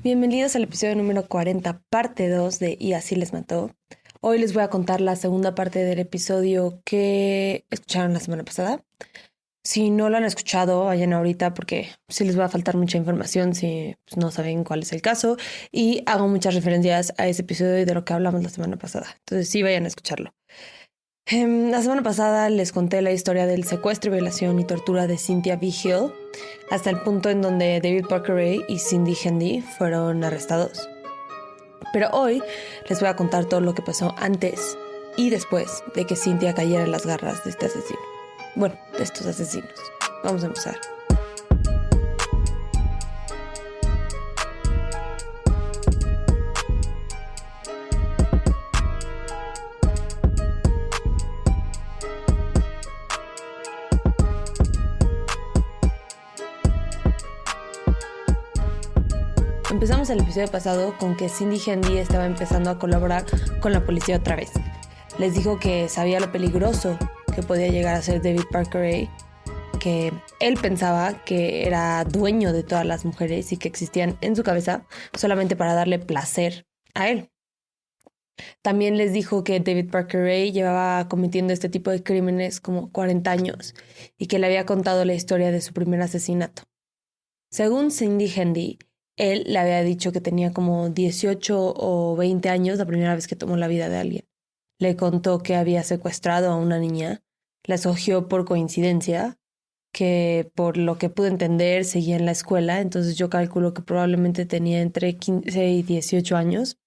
Bienvenidos al episodio número 40, parte 2 de Y así les mató. Hoy les voy a contar la segunda parte del episodio que escucharon la semana pasada. Si no lo han escuchado, vayan ahorita porque sí les va a faltar mucha información si no saben cuál es el caso. Y hago muchas referencias a ese episodio y de lo que hablamos la semana pasada. Entonces sí, vayan a escucharlo. La semana pasada les conté la historia del secuestro, violación y tortura de Cynthia Vigil hasta el punto en donde David Parker Ray y Cindy Hendy fueron arrestados. Pero hoy les voy a contar todo lo que pasó antes y después de que Cynthia cayera en las garras de este asesino. Bueno, de estos asesinos. Vamos a empezar. Empezamos el episodio pasado con que Cindy Hendy estaba empezando a colaborar con la policía otra vez. Les dijo que sabía lo peligroso que podía llegar a ser David Parker Ray, que él pensaba que era dueño de todas las mujeres y que existían en su cabeza solamente para darle placer a él. También les dijo que David Parker Ray llevaba cometiendo este tipo de crímenes como 40 años y que le había contado la historia de su primer asesinato. Según Cindy Hendy, él le había dicho que tenía como 18 o 20 años la primera vez que tomó la vida de alguien. Le contó que había secuestrado a una niña, la escogió por coincidencia, que por lo que pude entender seguía en la escuela, entonces yo calculo que probablemente tenía entre 15 y 18 años,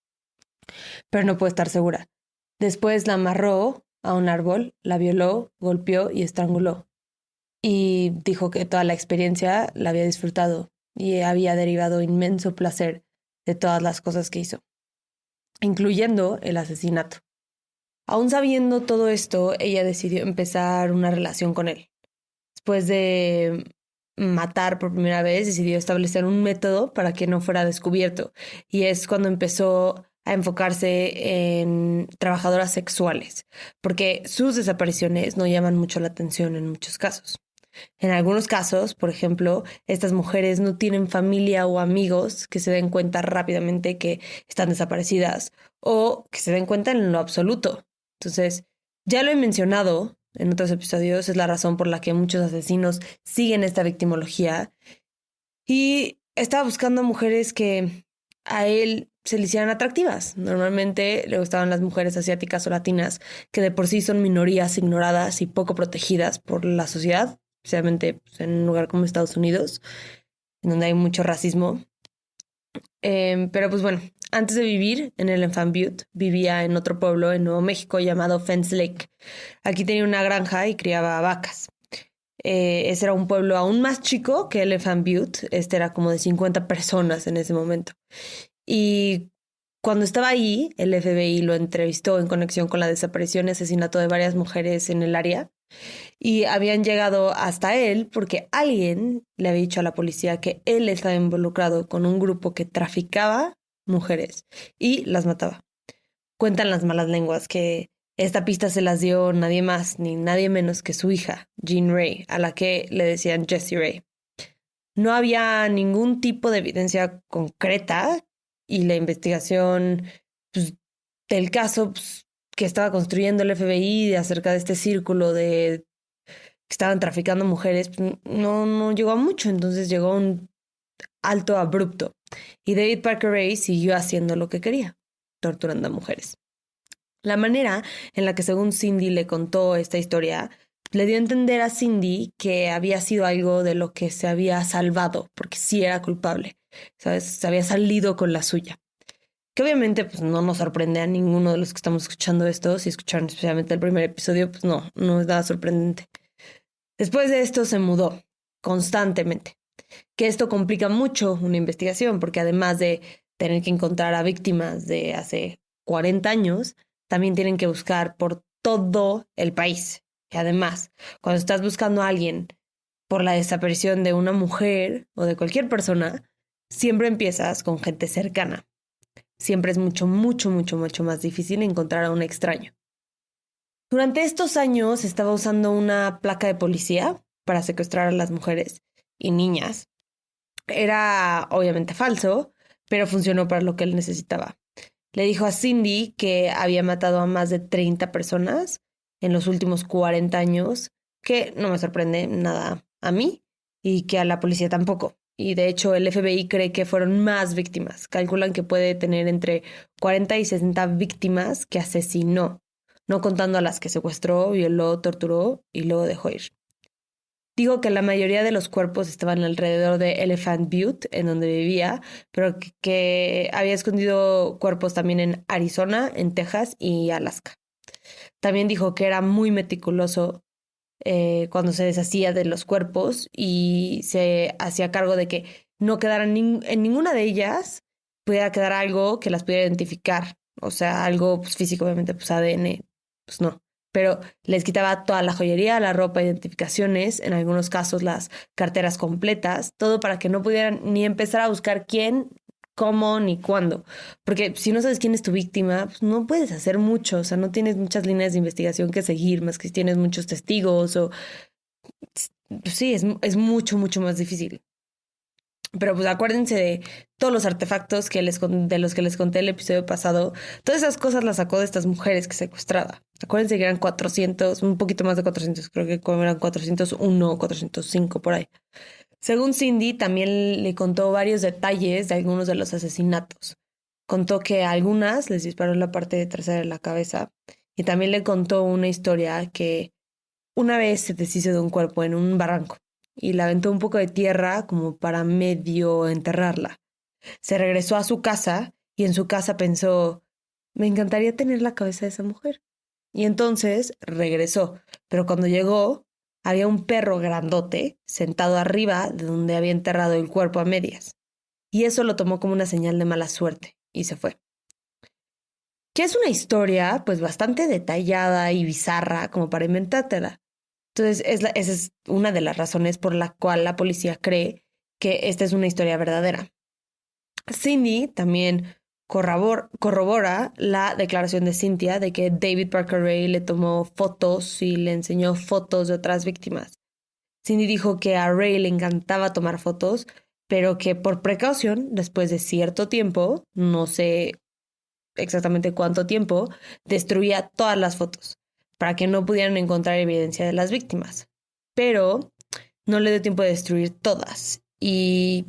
pero no puedo estar segura. Después la amarró a un árbol, la violó, golpeó y estranguló. Y dijo que toda la experiencia la había disfrutado y había derivado inmenso placer de todas las cosas que hizo, incluyendo el asesinato. Aún sabiendo todo esto, ella decidió empezar una relación con él. Después de matar por primera vez, decidió establecer un método para que no fuera descubierto. Y es cuando empezó a enfocarse en trabajadoras sexuales, porque sus desapariciones no llaman mucho la atención en muchos casos. En algunos casos, por ejemplo, estas mujeres no tienen familia o amigos que se den cuenta rápidamente que están desaparecidas o que se den cuenta en lo absoluto. Entonces, ya lo he mencionado en otros episodios, es la razón por la que muchos asesinos siguen esta victimología. Y estaba buscando mujeres que a él se le hicieran atractivas. Normalmente le gustaban las mujeres asiáticas o latinas, que de por sí son minorías ignoradas y poco protegidas por la sociedad, especialmente en un lugar como Estados Unidos, en donde hay mucho racismo. Pero pues bueno, antes de vivir en el Elephant Butte, vivía en otro pueblo en Nuevo México llamado Fence Lake. Aquí tenía una granja y criaba vacas. Ese era un pueblo aún más chico que Elephant Butte. Este era como de 50 personas en ese momento. Y cuando estaba ahí, el FBI lo entrevistó en conexión con la desaparición y asesinato de varias mujeres en el área. Y habían llegado hasta él porque alguien le había dicho a la policía que él estaba involucrado con un grupo que traficaba mujeres y las mataba. Cuentan las malas lenguas que esta pista se las dio nadie más ni nadie menos que su hija, Jean Ray, a la que le decían Jessie Ray. No había ningún tipo de evidencia concreta y la investigación del caso que estaba construyendo el FBI acerca de este círculo de que estaban traficando mujeres, no llegó a mucho, entonces llegó a un alto abrupto. Y David Parker Ray siguió haciendo lo que quería, torturando a mujeres. La manera en la que según Cindy le contó esta historia le dio a entender a Cindy que había sido algo de lo que se había salvado, porque sí era culpable, ¿sabes? Se había salido con la suya. Que obviamente pues no nos sorprende a ninguno de los que estamos escuchando esto. Si escucharon especialmente el primer episodio, pues no es nada sorprendente. Después de esto se mudó constantemente, que esto complica mucho una investigación, porque además de tener que encontrar a víctimas de hace 40 años, también tienen que buscar por todo el país. Y además, cuando estás buscando a alguien por la desaparición de una mujer o de cualquier persona, siempre empiezas con gente cercana. Siempre es mucho más difícil encontrar a un extraño. Durante estos años estaba usando una placa de policía para secuestrar a las mujeres y niñas. Era obviamente falso, pero funcionó para lo que él necesitaba. Le dijo a Cindy que había matado a más de 30 personas en los últimos 40 años, que no me sorprende nada a mí y que a la policía tampoco. Y de hecho el FBI cree que fueron más víctimas. Calculan que puede tener entre 40 y 60 víctimas que asesinó, no contando a las que secuestró, violó, torturó y luego dejó ir. Dijo que la mayoría de los cuerpos estaban alrededor de Elephant Butte, en donde vivía, pero que había escondido cuerpos también en Arizona, en Texas y Alaska. También dijo que era muy meticuloso cuando se deshacía de los cuerpos y se hacía cargo de que no quedara en ninguna de ellas pudiera quedar algo que las pudiera identificar. O sea, algo pues, físico, obviamente, pues ADN, pues no. Pero les quitaba toda la joyería, la ropa, identificaciones, en algunos casos las carteras completas, todo para que no pudieran ni empezar a buscar quién, cómo ni cuándo. Porque si no sabes quién es tu víctima, pues no puedes hacer mucho, o sea, no tienes muchas líneas de investigación que seguir, más que si tienes muchos testigos o... Pues sí, es mucho, mucho más difícil. Pero pues acuérdense de todos los artefactos de los que les conté el episodio pasado. Todas esas cosas las sacó de estas mujeres que secuestraba. Acuérdense que eran 400, un poquito más de 400, creo que como eran 401 o 405 por ahí. Según Cindy, también le contó varios detalles de algunos de los asesinatos. Contó que a algunas les disparó en la parte trasera de la cabeza y también le contó una historia que una vez se deshizo de un cuerpo en un barranco y le aventó un poco de tierra como para medio enterrarla. Se regresó a su casa y en su casa pensó, me encantaría tener la cabeza de esa mujer. Y entonces regresó, pero cuando llegó había un perro grandote sentado arriba de donde había enterrado el cuerpo a medias. Y eso lo tomó como una señal de mala suerte y se fue. Que es una historia pues bastante detallada y bizarra como para inventártela. Entonces esa es una de las razones por la cual la policía cree que esta es una historia verdadera. Cindy también corrobora la declaración de Cynthia de que David Parker Ray le tomó fotos y le enseñó fotos de otras víctimas. Cindy dijo que a Ray le encantaba tomar fotos, pero que por precaución, después de cierto tiempo, no sé exactamente cuánto tiempo, destruía todas las fotos para que no pudieran encontrar evidencia de las víctimas. Pero no le dio tiempo de destruir todas y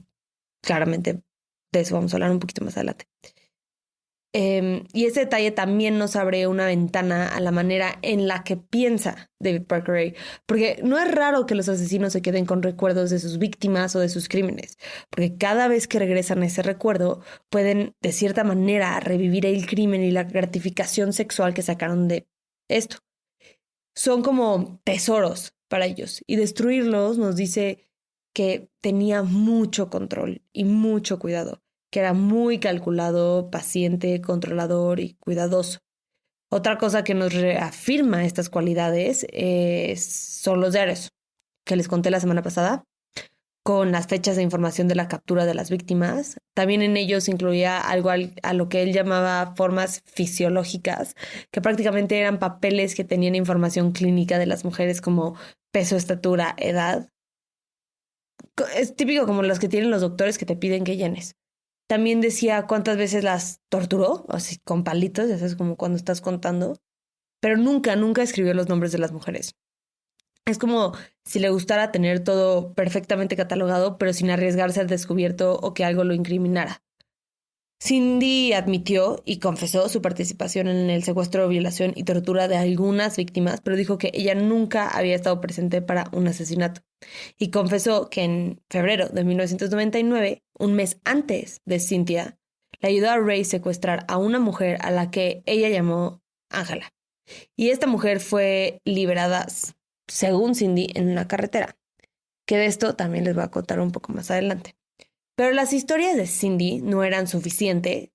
claramente de eso vamos a hablar un poquito más adelante. Y ese detalle también nos abre una ventana a la manera en la que piensa David Parker Ray, porque no es raro que los asesinos se queden con recuerdos de sus víctimas o de sus crímenes, porque cada vez que regresan a ese recuerdo pueden de cierta manera revivir el crimen y la gratificación sexual que sacaron de esto. Son como tesoros para ellos y destruirlos nos dice que tenía mucho control y mucho cuidado, que era muy calculado, paciente, controlador y cuidadoso. Otra cosa que nos reafirma estas cualidades son los diarios que les conté la semana pasada, con las fechas de información de la captura de las víctimas. También en ellos incluía algo a lo que él llamaba formas fisiológicas, que prácticamente eran papeles que tenían información clínica de las mujeres como peso, estatura, edad. Es típico como los que tienen los doctores que te piden que llenes. También decía cuántas veces las torturó, así con palitos, eso es como cuando estás contando, pero nunca, nunca escribió los nombres de las mujeres. Es como si le gustara tener todo perfectamente catalogado, pero sin arriesgarse al descubierto o que algo lo incriminara. Cindy admitió y confesó su participación en el secuestro, violación y tortura de algunas víctimas, pero dijo que ella nunca había estado presente para un asesinato. Y confesó que en febrero de 1999, un mes antes de Cynthia, le ayudó a Ray a secuestrar a una mujer a la que ella llamó Ángela. Y esta mujer fue liberada, según Cindy, en una carretera. Que de esto también les voy a contar un poco más adelante. Pero las historias de Cindy no eran suficientes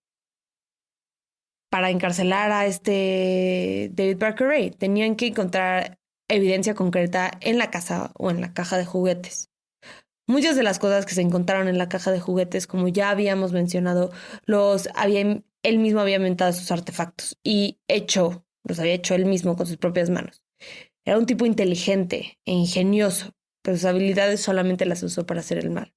para encarcelar a este David Parker Ray. Tenían que encontrar evidencia concreta en la casa o en la caja de juguetes. Muchas de las cosas que se encontraron en la caja de juguetes, como ya habíamos mencionado, él mismo había inventado sus artefactos y los había hecho él mismo con sus propias manos. Era un tipo inteligente e ingenioso, pero sus habilidades solamente las usó para hacer el mal.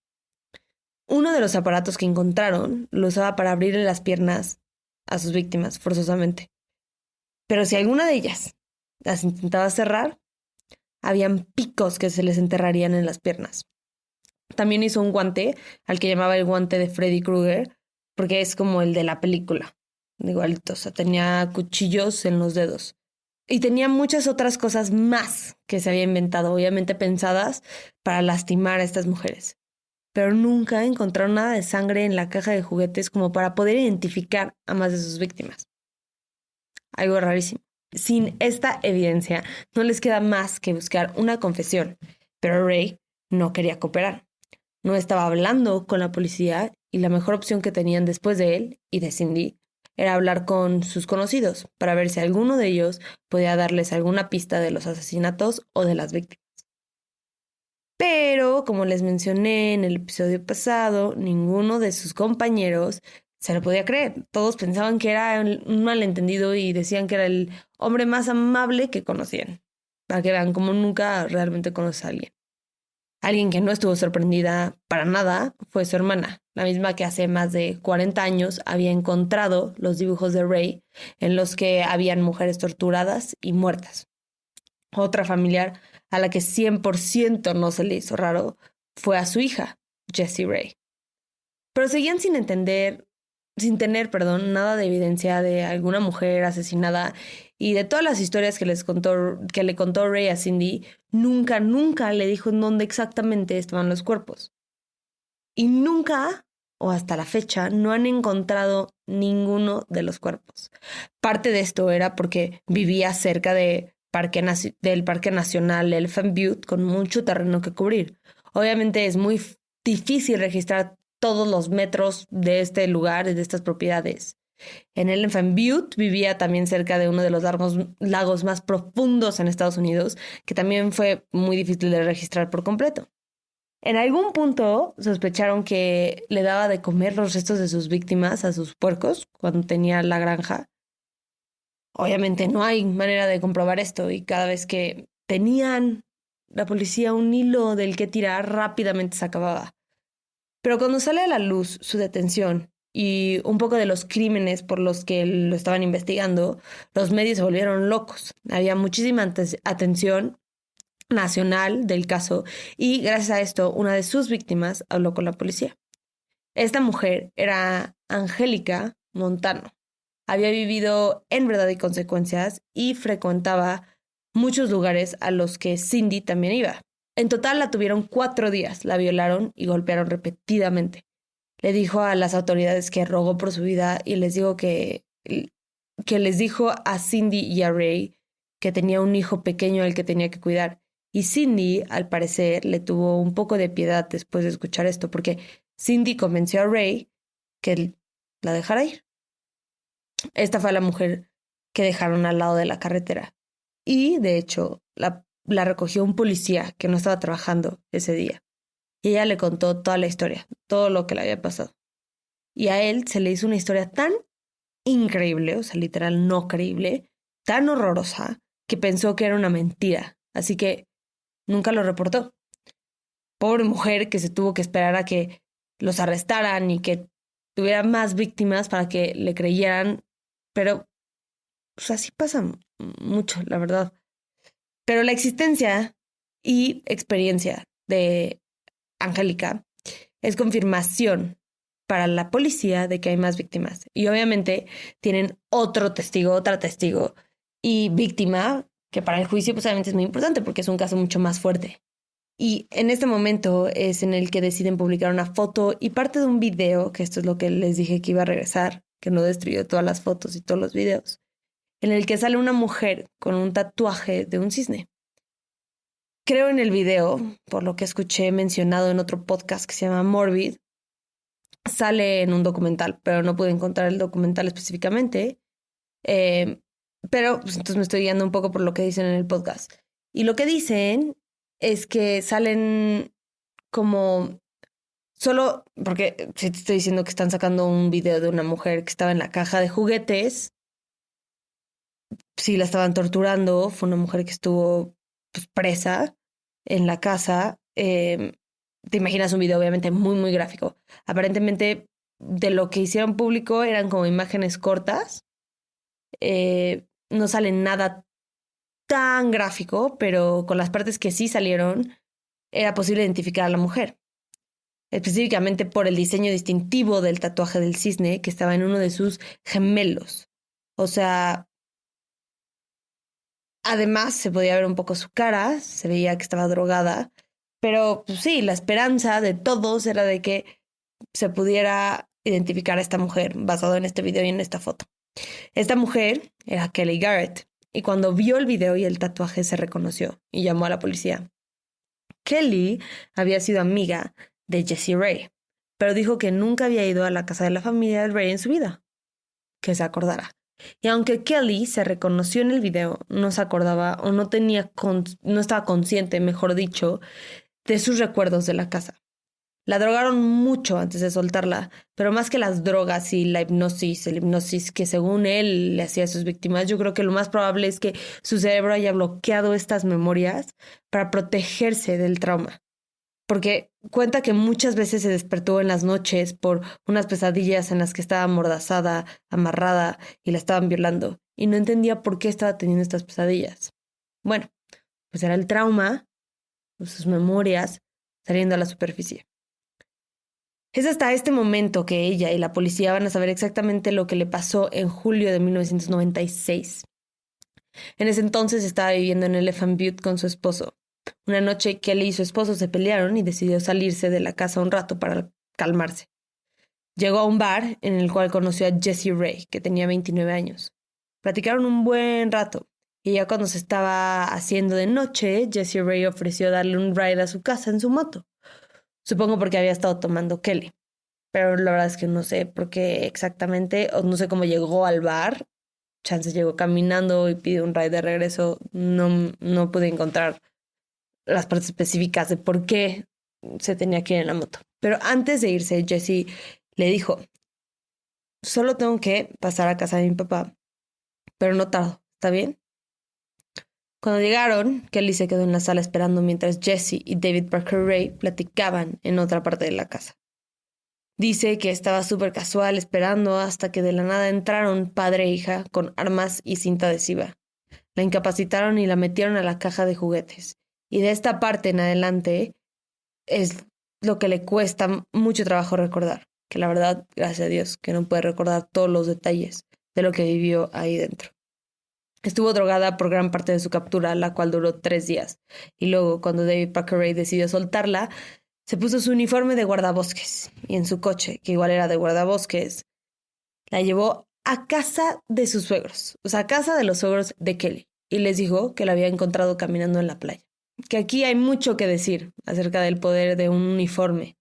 Uno de los aparatos que encontraron lo usaba para abrirle las piernas a sus víctimas forzosamente. Pero si alguna de ellas las intentaba cerrar, habían picos que se les enterrarían en las piernas. También hizo un guante al que llamaba el guante de Freddy Krueger, porque es como el de la película, igualito, o sea, tenía cuchillos en los dedos. Y tenía muchas otras cosas más que se había inventado, obviamente pensadas para lastimar a estas mujeres. Pero nunca encontraron nada de sangre en la caja de juguetes como para poder identificar a más de sus víctimas. Algo rarísimo. Sin esta evidencia, no les queda más que buscar una confesión, pero Ray no quería cooperar. No estaba hablando con la policía y la mejor opción que tenían después de él y de Cindy era hablar con sus conocidos para ver si alguno de ellos podía darles alguna pista de los asesinatos o de las víctimas. Pero, como les mencioné en el episodio pasado, ninguno de sus compañeros se lo podía creer. Todos pensaban que era un malentendido y decían que era el hombre más amable que conocían. Para que vean cómo nunca realmente conoce a alguien. Alguien que no estuvo sorprendida para nada fue su hermana, la misma que hace más de 40 años había encontrado los dibujos de Ray en los que habían mujeres torturadas y muertas. Otra familiar a la que 100% no se le hizo raro fue a su hija, Jessie Ray. Pero seguían sin tener, nada de evidencia de alguna mujer asesinada y de todas las historias que le contó Ray a Cindy, nunca le dijo en dónde exactamente estaban los cuerpos. Y nunca, o hasta la fecha, no han encontrado ninguno de los cuerpos. Parte de esto era porque vivía cerca del Parque Nacional Elephant Butte con mucho terreno que cubrir. Obviamente es muy difícil registrar todos los metros de este lugar, de estas propiedades. En Elephant Butte vivía también cerca de uno de los lagos más profundos en Estados Unidos, que también fue muy difícil de registrar por completo. En algún punto sospecharon que le daba de comer los restos de sus víctimas a sus puercos cuando tenía la granja. Obviamente no hay manera de comprobar esto y cada vez que tenían la policía un hilo del que tirar, rápidamente se acababa. Pero cuando sale a la luz su detención y un poco de los crímenes por los que lo estaban investigando, los medios se volvieron locos. Había muchísima atención nacional del caso y gracias a esto una de sus víctimas habló con la policía. Esta mujer era Angélica Montano. Había vivido en Verdad y Consecuencias y frecuentaba muchos lugares a los que Cindy también iba. En total la tuvieron 4 días, la violaron y golpearon repetidamente. Le dijo a las autoridades que rogó por su vida y les dijo que les dijo a Cindy y a Ray que tenía un hijo pequeño al que tenía que cuidar. Y Cindy, al parecer, le tuvo un poco de piedad después de escuchar esto, porque Cindy convenció a Ray que la dejara ir. Esta fue la mujer que dejaron al lado de la carretera. Y, de hecho, la recogió un policía que no estaba trabajando ese día. Y ella le contó toda la historia, todo lo que le había pasado. Y a él se le hizo una historia tan increíble, o sea, literal no creíble, tan horrorosa, que pensó que era una mentira. Así que nunca lo reportó. Pobre mujer que se tuvo que esperar a que los arrestaran y que tuviera más víctimas para que le creyeran. Pero, pues así pasa mucho, la verdad. Pero la existencia y experiencia de Angélica es confirmación para la policía de que hay más víctimas. Y obviamente tienen otra testigo y víctima, que para el juicio pues obviamente es muy importante porque es un caso mucho más fuerte. Y en este momento es en el que deciden publicar una foto y parte de un video, que esto es lo que les dije que iba a regresar, que no destruyó todas las fotos y todos los videos, en el que sale una mujer con un tatuaje de un cisne. Creo en el video, por lo que escuché mencionado en otro podcast que se llama Morbid, sale en un documental, pero no pude encontrar el documental específicamente. Pero pues, entonces me estoy guiando un poco por lo que dicen en el podcast. Y lo que dicen es que salen como solo, porque si te estoy diciendo que están sacando un video de una mujer que estaba en la caja de juguetes, si la estaban torturando, fue una mujer que estuvo pues, presa en la casa. te imaginas un video obviamente muy, muy gráfico. Aparentemente, de lo que hicieron público eran como imágenes cortas. No sale nada tan gráfico, pero con las partes que sí salieron, era posible identificar a la mujer. Específicamente por el diseño distintivo del tatuaje del cisne que estaba en uno de sus gemelos. O sea, además se podía ver un poco su cara, se veía que estaba drogada, pero pues sí, la esperanza de todos era de que se pudiera identificar a esta mujer basado en este video y en esta foto. Esta mujer era Kelly Garrett y cuando vio el video y el tatuaje se reconoció y llamó a la policía. Kelly había sido amiga de Jessie Ray, pero dijo que nunca había ido a la casa de la familia de Ray en su vida, que se acordara. Y aunque Kelly se reconoció en el video, no se acordaba o no estaba consciente, mejor dicho, de sus recuerdos de la casa. La drogaron mucho antes de soltarla, pero más que las drogas y la hipnosis, el hipnosis que según él le hacía a sus víctimas, yo creo que lo más probable es que su cerebro haya bloqueado estas memorias para protegerse del trauma. Porque cuenta que muchas veces se despertó en las noches por unas pesadillas en las que estaba amordazada, amarrada y la estaban violando, y no entendía por qué estaba teniendo estas pesadillas. Bueno, pues era el trauma, sus memorias saliendo a la superficie. Es hasta este momento que ella y la policía van a saber exactamente lo que le pasó en julio de 1996. En ese entonces estaba viviendo en Elephant Butte con su esposo. Una noche Kelly y su esposo se pelearon y decidió salirse de la casa un rato para calmarse. Llegó a un bar en el cual conoció a Jessie Ray, que tenía 29 años. Platicaron un buen rato y ya cuando se estaba haciendo de noche, Jessie Ray ofreció darle un ride a su casa en su moto. Supongo porque había estado tomando Kelly. Pero la verdad es que no sé por qué exactamente, o no sé cómo llegó al bar. Chance llegó caminando y pidió un ride de regreso. No pude encontrar las partes específicas de por qué se tenía que ir en la moto. Pero antes de irse, Jessie le dijo, solo tengo que pasar a casa de mi papá, pero no tardo, ¿está bien? Cuando llegaron, Kelly se quedó en la sala esperando mientras Jessie y David Parker Ray platicaban en otra parte de la casa. Dice que estaba súper casual esperando hasta que de la nada entraron padre e hija con armas y cinta adhesiva. La incapacitaron y la metieron a la caja de juguetes. Y de esta parte en adelante es lo que le cuesta mucho trabajo recordar. Que la verdad, gracias a Dios, que no puede recordar todos los detalles de lo que vivió ahí dentro. Estuvo drogada por gran parte de su captura, la cual duró 3 días. Y luego, cuando David Parker Ray decidió soltarla, se puso su uniforme de guardabosques y en su coche, que igual era de guardabosques, la llevó a casa de sus suegros, o sea, a casa de los suegros de Kelly, y les dijo que la había encontrado caminando en la playa. Que aquí hay mucho que decir acerca del poder de un uniforme,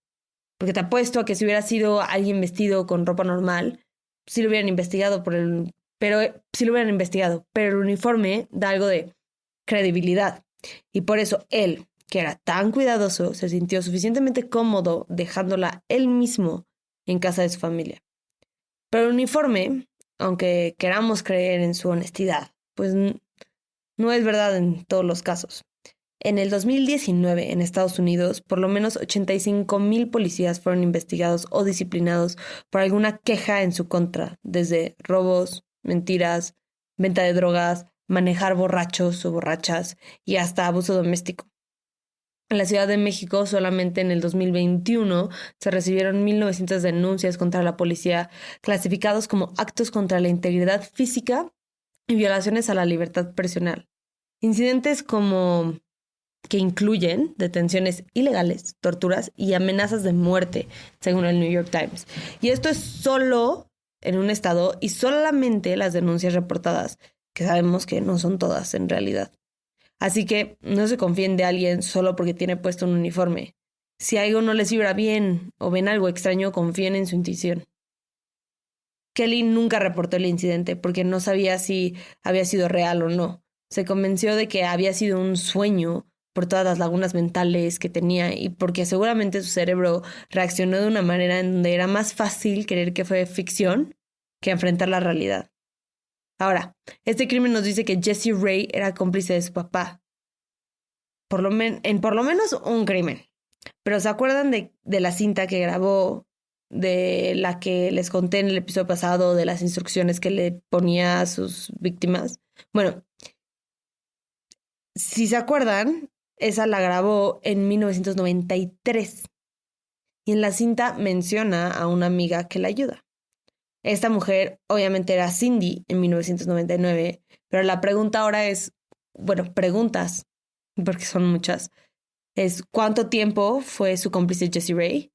porque te apuesto a que si hubiera sido alguien vestido con ropa normal, sí lo hubieran investigado pero el uniforme da algo de credibilidad, y por eso él, que era tan cuidadoso, se sintió suficientemente cómodo dejándola él mismo en casa de su familia. Pero el uniforme, aunque queramos creer en su honestidad, pues no es verdad en todos los casos. En el 2019, en Estados Unidos, por lo menos 85,000 policías fueron investigados o disciplinados por alguna queja en su contra, desde robos, mentiras, venta de drogas, manejar borrachos o borrachas y hasta abuso doméstico. En la Ciudad de México, solamente en el 2021 se recibieron 1,900 denuncias contra la policía, clasificados como actos contra la integridad física y violaciones a la libertad personal. Incidentes como que incluyen detenciones ilegales, torturas y amenazas de muerte, según el New York Times. Y esto es solo en un estado y solamente las denuncias reportadas, que sabemos que no son todas en realidad. Así que no se confíen de alguien solo porque tiene puesto un uniforme. Si algo no les vibra bien o ven algo extraño, confíen en su intuición. Kelly nunca reportó el incidente porque no sabía si había sido real o no. Se convenció de que había sido un sueño por todas las lagunas mentales que tenía y porque seguramente su cerebro reaccionó de una manera en donde era más fácil creer que fue ficción que enfrentar la realidad. Ahora, este crimen nos dice que Jessie Ray era cómplice de su papá. Por lo menos un crimen. Pero ¿se acuerdan de la cinta que grabó, de la que les conté en el episodio pasado, de las instrucciones que le ponía a sus víctimas? Bueno, si se acuerdan, esa la grabó en 1993. Y en la cinta menciona a una amiga que la ayuda. Esta mujer obviamente era Cindy en 1999, pero la pregunta ahora es, bueno, preguntas, porque son muchas, es ¿cuánto tiempo fue su cómplice Jessie Ray?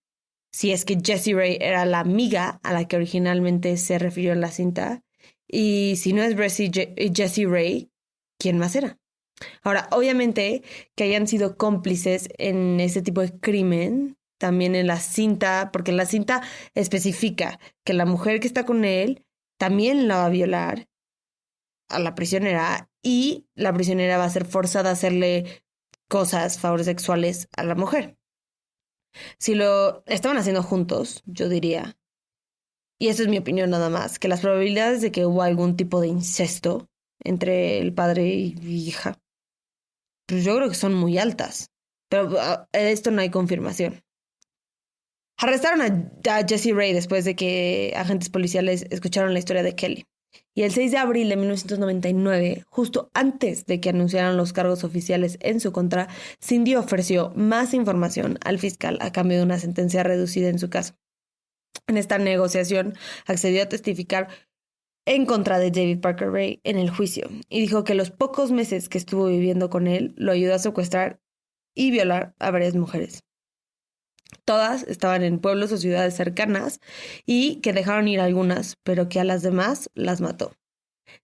Si es que Jessie Ray era la amiga a la que originalmente se refirió en la cinta. Y si no es Jessie Ray, ¿quién más era? Ahora, obviamente que hayan sido cómplices en ese tipo de crimen, también en la cinta, porque en la cinta especifica que la mujer que está con él también la va a violar a la prisionera y la prisionera va a ser forzada a hacerle cosas, favores sexuales a la mujer. Si lo estaban haciendo juntos, yo diría, y eso es mi opinión nada más, que las probabilidades de que hubo algún tipo de incesto entre el padre y hija, pues yo creo que son muy altas. Pero esto no hay confirmación. Arrestaron a Jessie Ray después de que agentes policiales escucharon la historia de Kelly. Y el 6 de abril de 1999, justo antes de que anunciaran los cargos oficiales en su contra, Cindy ofreció más información al fiscal a cambio de una sentencia reducida en su caso. En esta negociación accedió a testificar en contra de David Parker Ray en el juicio y dijo que los pocos meses que estuvo viviendo con él lo ayudó a secuestrar y violar a varias mujeres. Todas estaban en pueblos o ciudades cercanas y que dejaron ir algunas, pero que a las demás las mató.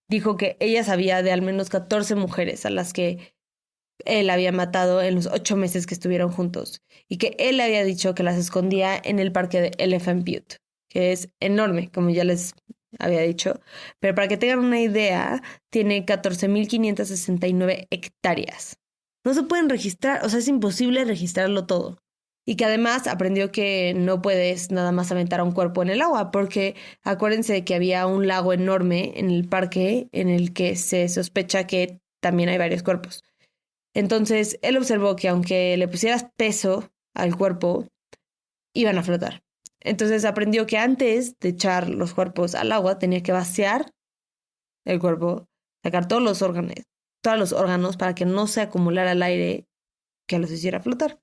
Dijo que ella sabía de al menos 14 mujeres a las que él había matado en los 8 meses que estuvieron juntos y que él le había dicho que las escondía en el parque de Elephant Butte, que es enorme, como ya les había dicho, pero para que tengan una idea, tiene 14.569 hectáreas. No se pueden registrar, o sea, es imposible registrarlo todo. Y que además aprendió que no puedes nada más aventar a un cuerpo en el agua, porque acuérdense que había un lago enorme en el parque en el que se sospecha que también hay varios cuerpos. Entonces, él observó que aunque le pusieras peso al cuerpo, iban a flotar. Entonces aprendió que antes de echar los cuerpos al agua tenía que vaciar el cuerpo, sacar todos los órganos para que no se acumulara el aire que los hiciera flotar.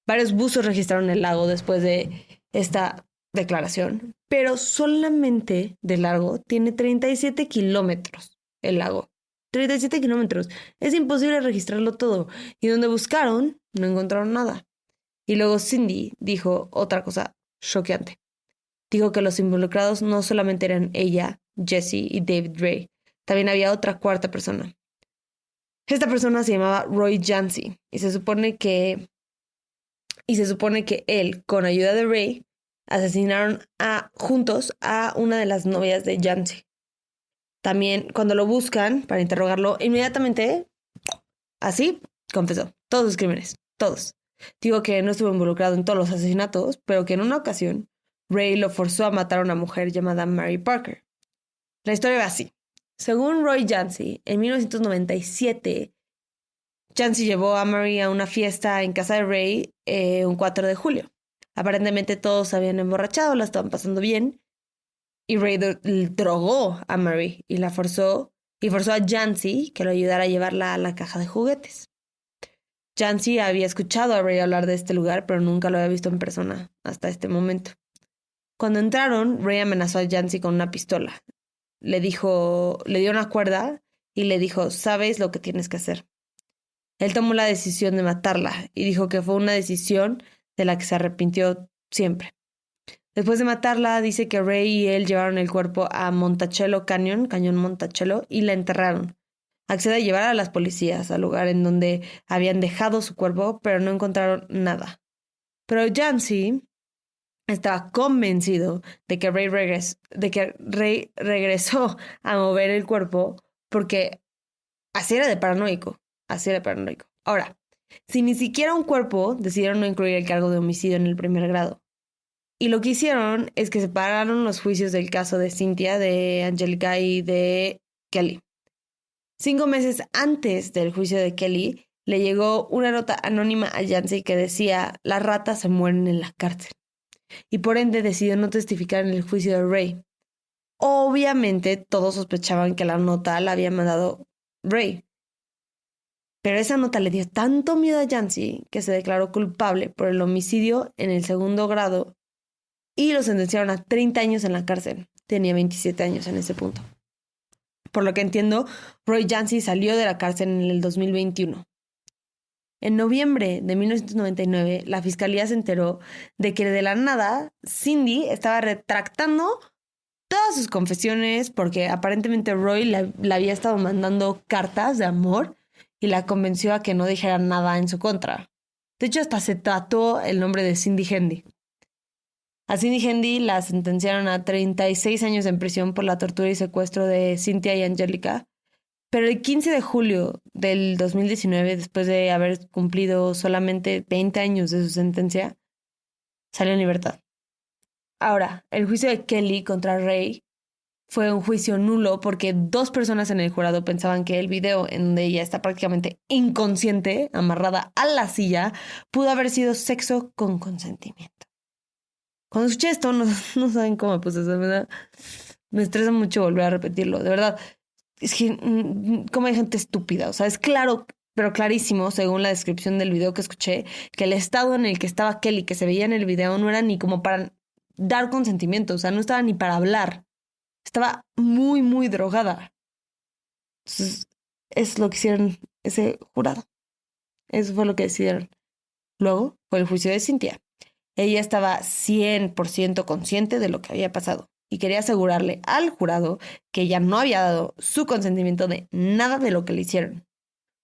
Varios buzos registraron el lago después de esta declaración, pero solamente de largo tiene 37 kilómetros el lago. 37 kilómetros. Es imposible registrarlo todo. Y donde buscaron, no encontraron nada. Y luego Cindy dijo otra cosa choqueante. Dijo que los involucrados no solamente eran ella, Jessie y David Ray, también había otra cuarta persona. Esta persona se llamaba Roy Jancy y se supone que él, con ayuda de Ray, asesinaron juntos a una de las novias de Jancy. También cuando lo buscan para interrogarlo, inmediatamente, así, confesó todos sus crímenes, todos. Digo que no estuvo involucrado en todos los asesinatos, pero que en una ocasión Ray lo forzó a matar a una mujer llamada Mary Parker. La historia va así. Según Roy Jancy, en 1997, Jancy llevó a Mary a una fiesta en casa de Ray un 4 de julio. Aparentemente todos se habían emborrachado, la estaban pasando bien, y Ray drogó a Mary y forzó a Jancy que lo ayudara a llevarla a la caja de juguetes. Jancy había escuchado a Ray hablar de este lugar, pero nunca lo había visto en persona hasta este momento. Cuando entraron, Ray amenazó a Jancy con una pistola. Le dio una cuerda y le dijo, ¿sabes lo que tienes que hacer? Él tomó la decisión de matarla y dijo que fue una decisión de la que se arrepintió siempre. Después de matarla, dice que Ray y él llevaron el cuerpo a Monticello Cañón Monticello, y la enterraron. Accede a llevar a las policías al lugar en donde habían dejado su cuerpo, pero no encontraron nada. Pero Jancy estaba convencido de que Ray regresó a mover el cuerpo porque así era de paranoico. Ahora, si ni siquiera un cuerpo, decidieron no incluir el cargo de homicidio en el primer grado. Y lo que hicieron es que separaron los juicios del caso de Cynthia, de Angelica y de Kelly. 5 meses antes del juicio de Kelly, le llegó una nota anónima a Jancy que decía: las ratas se mueren en la cárcel. Y por ende decidió no testificar en el juicio de Ray. Obviamente todos sospechaban que la nota la había mandado Ray. Pero esa nota le dio tanto miedo a Jancy que se declaró culpable por el homicidio en el 2º grado y lo sentenciaron a 30 años en la cárcel. Tenía 27 años en ese punto. Por lo que entiendo, Roy Jancy salió de la cárcel en el 2021. En noviembre de 1999, la fiscalía se enteró de que de la nada Cindy estaba retractando todas sus confesiones porque aparentemente Roy le había estado mandando cartas de amor y la convenció a que no dijera nada en su contra. De hecho, hasta se tatuó el nombre de Cindy Hendy. A Cindy Hendy la sentenciaron a 36 años en prisión por la tortura y secuestro de Cynthia y Angelica, pero el 15 de julio del 2019, después de haber cumplido solamente 20 años de su sentencia, salió en libertad. Ahora, el juicio de Kelly contra Ray fue un juicio nulo porque 2 personas en el jurado pensaban que el video en donde ella está prácticamente inconsciente, amarrada a la silla, pudo haber sido sexo con consentimiento. Cuando escuché esto, no saben cómo me puse, ¿verdad? Me estresa mucho volver a repetirlo, de verdad. Es que, como hay gente estúpida, o sea, es claro, pero clarísimo, según la descripción del video que escuché, que el estado en el que estaba Kelly, que se veía en el video, no era ni como para dar consentimiento, o sea, no estaba ni para hablar. Estaba muy, muy drogada. Entonces, es lo que hicieron ese jurado. Eso fue lo que decidieron. Luego fue el juicio de Cynthia. Ella estaba 100% consciente de lo que había pasado y quería asegurarle al jurado que ella no había dado su consentimiento de nada de lo que le hicieron.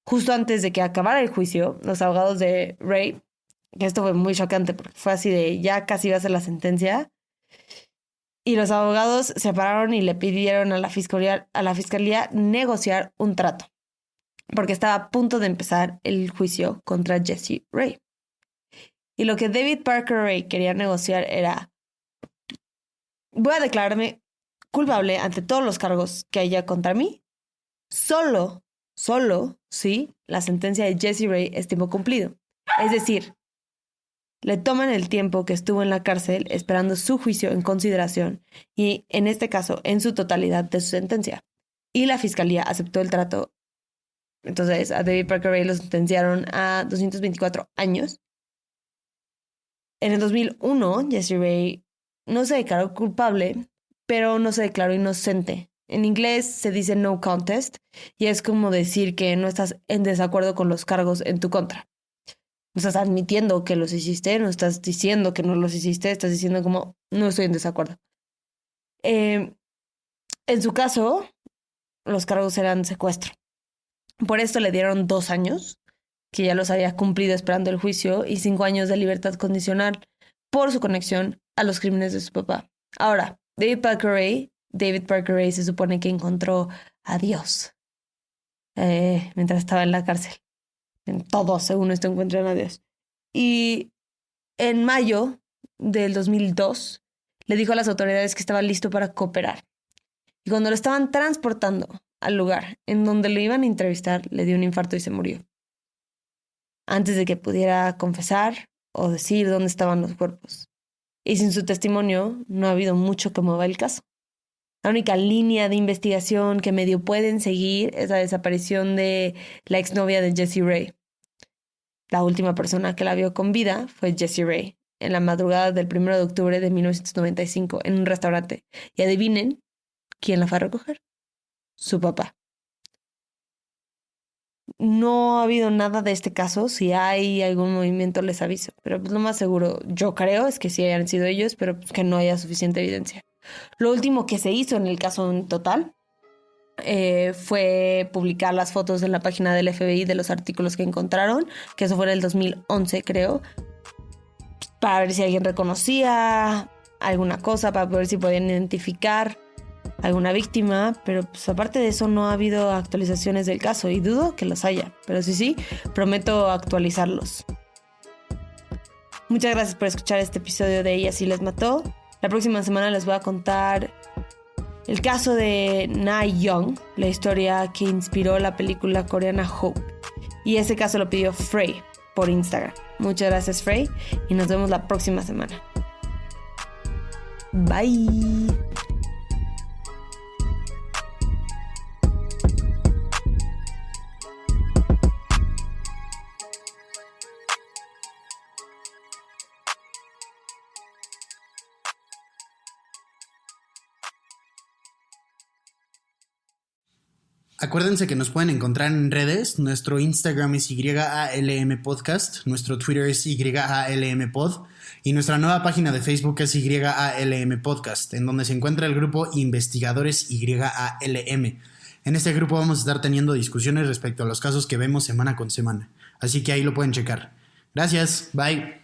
Justo antes de que acabara el juicio, los abogados de Ray, que esto fue muy chocante porque fue así de ya casi iba a ser la sentencia, y los abogados se pararon y le pidieron a la fiscalía negociar un trato, porque estaba a punto de empezar el juicio contra Jessie Ray. Y lo que David Parker Ray quería negociar era: voy a declararme culpable ante todos los cargos que haya contra mí, solo si la sentencia de Jessie Ray es tiempo cumplido. Es decir, le toman el tiempo que estuvo en la cárcel esperando su juicio en consideración y, en este caso, en su totalidad de su sentencia. Y la fiscalía aceptó el trato. Entonces, a David Parker Ray lo sentenciaron a 224 años. En el 2001, Jessie Ray no se declaró culpable, pero no se declaró inocente. En inglés se dice no contest y es como decir que no estás en desacuerdo con los cargos en tu contra. No estás admitiendo que los hiciste, no estás diciendo que no los hiciste, estás diciendo como no estoy en desacuerdo. En su caso, los cargos eran secuestro. Por esto le dieron 2 años, que ya los había cumplido esperando el juicio, y 5 años de libertad condicional por su conexión a los crímenes de su papá. Ahora, David Parker Ray se supone que encontró a Dios mientras estaba en la cárcel. En todos, según esto, encuentran a Dios. Y en mayo del 2002 le dijo a las autoridades que estaba listo para cooperar. Y cuando lo estaban transportando al lugar en donde lo iban a entrevistar, le dio un infarto y se murió. Antes de que pudiera confesar o decir dónde estaban los cuerpos. Y sin su testimonio no ha habido mucho que mueva el caso. La única línea de investigación que medio pueden seguir es la desaparición de la exnovia de Jessie Ray. La última persona que la vio con vida fue Jessie Ray, en la madrugada del 1 de octubre de 1995, en un restaurante. Y adivinen, ¿quién la fue a recoger? Su papá. No ha habido nada de este caso. Si hay algún movimiento les aviso. Pero pues lo más seguro, yo creo, es que sí hayan sido ellos, pero pues que no haya suficiente evidencia. Lo último que se hizo en el caso en total fue publicar las fotos en la página del FBI de los artículos que encontraron, que eso fue en el 2011 creo, para ver si alguien reconocía alguna cosa, para ver si podían identificar alguna víctima, pero pues aparte de eso no ha habido actualizaciones del caso y dudo que los haya, pero sí, prometo actualizarlos. Muchas gracias por escuchar este episodio de Ella sí les mató. La próxima semana les voy a contar el caso de Na Young, la historia que inspiró la película coreana Hope. Y ese caso lo pidió Frey por Instagram. Muchas gracias, Frey, y nos vemos la próxima semana. Bye. Acuérdense que nos pueden encontrar en redes. Nuestro Instagram es YALM Podcast, nuestro Twitter es YALM Pod y nuestra nueva página de Facebook es YALM Podcast, en donde se encuentra el grupo Investigadores YALM. En este grupo vamos a estar teniendo discusiones respecto a los casos que vemos semana con semana, así que ahí lo pueden checar. Gracias, bye.